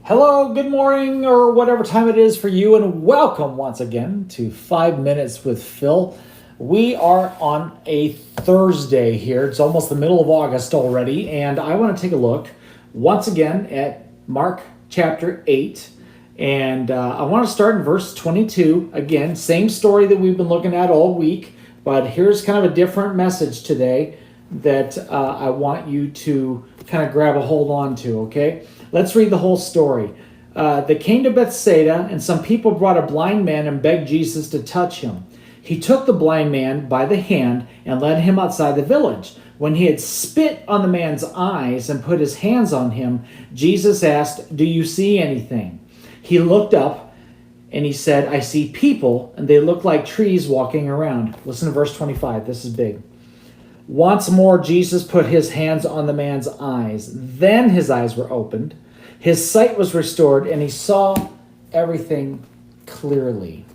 Hello, good morning, or whatever time it is for you, and welcome once again to 5 Minutes with Phil. We are on a Thursday here. It's almost the middle of August already, and I want to take a look once again at Mark chapter 8. And I want to start in verse 22. Again, same story that we've been looking at all week, but here's kind of a different message today that I want you to kind of grab a hold on to, okay? Let's read the whole story. They came to Bethsaida, and some people brought a blind man and begged Jesus to touch him. He took the blind man by the hand and led him outside the village. When he had spit on the man's eyes and put his hands on him, Jesus asked, "Do you see anything?" He looked up and he said, "I see people, and they look like trees walking around." Listen to verse 25. This is big. Once more, Jesus put his hands on the man's eyes. Then his eyes were opened. His sight was restored, and he saw everything clearly.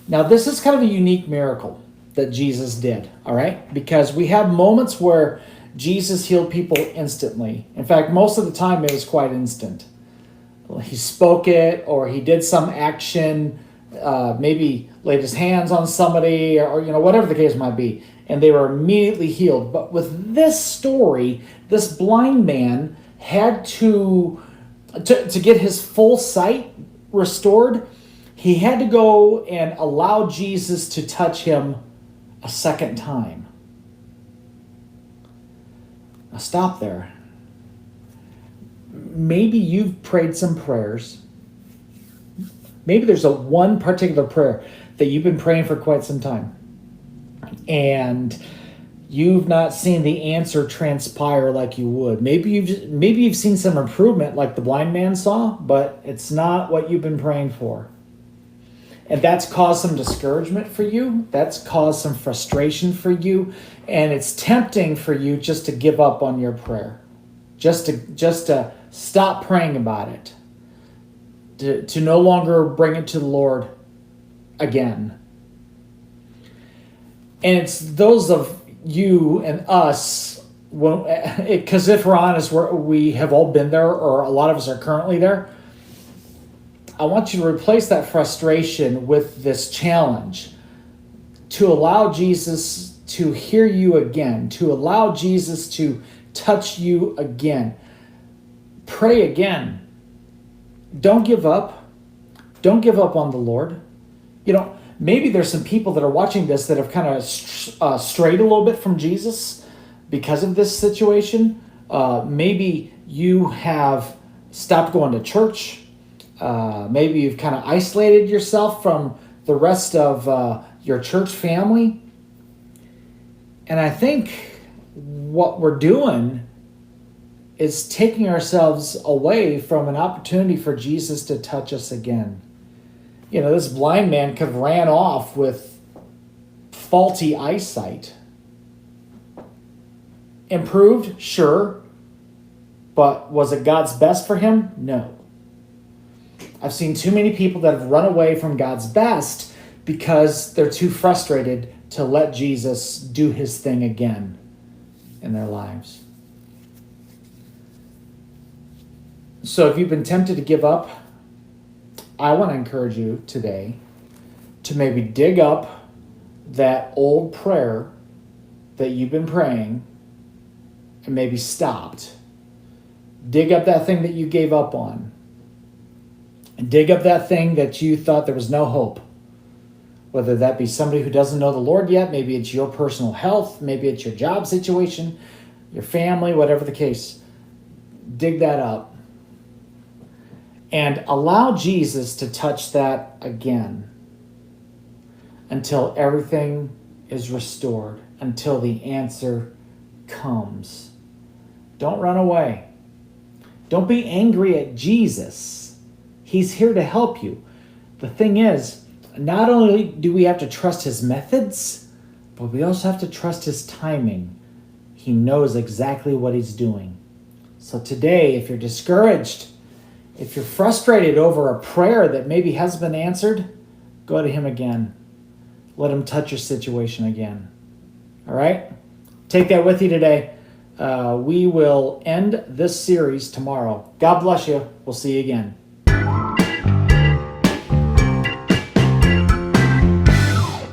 Now, this is kind of a unique miracle that Jesus did, all right? Because we have moments where Jesus healed people instantly. In fact, most of the time it was quite instant. He spoke it, or he did some action, maybe laid his hands on somebody, or whatever the case might be, and they were immediately healed. But with this story, this blind man had to get his full sight restored. He had to go and allow Jesus to touch him a second time. Now stop there. Maybe you've prayed some prayers. Maybe there's one particular prayer that you've been praying for quite some time, and you've not seen the answer transpire like you would. Maybe you've seen some improvement like the blind man saw, but it's not what you've been praying for. And that's caused some discouragement for you. That's caused some frustration for you. And it's tempting for you just to give up on your prayer. Just to stop praying about it. To no longer bring it to the Lord again. And it's those of you and us, because if we're honest, we have all been there, or a lot of us are currently there. I want you to replace that frustration with this challenge to allow Jesus to hear you again, to allow Jesus to touch you again. Pray again. Don't give up. Don't give up on the Lord. Maybe there's some people that are watching this that have kind of strayed a little bit from Jesus because of this situation. Maybe you have stopped going to church. Maybe you've kind of isolated yourself from the rest of your church family. And I think what we're doing is taking ourselves away from an opportunity for Jesus to touch us again. This blind man could have ran off with faulty eyesight. Improved? Sure. But was it God's best for him? No. I've seen too many people that have run away from God's best because they're too frustrated to let Jesus do his thing again in their lives. So if you've been tempted to give up, I want to encourage you today to maybe dig up that old prayer that you've been praying and maybe stopped. Dig up that thing that you gave up on. And dig up that thing that you thought there was no hope. Whether that be somebody who doesn't know the Lord yet, maybe it's your personal health, maybe it's your job situation, your family, whatever the case. Dig that up. And allow Jesus to touch that again until everything is restored, until the answer comes. Don't run away. Don't be angry at Jesus. He's here to help you. The thing is, not only do we have to trust his methods, but we also have to trust his timing. He knows exactly what he's doing. So today, if you're discouraged, if you're frustrated over a prayer that maybe hasn't been answered, go to him again. Let him touch your situation again. All right? Take that with you today. we will end this series tomorrow. God bless you. We'll see you again.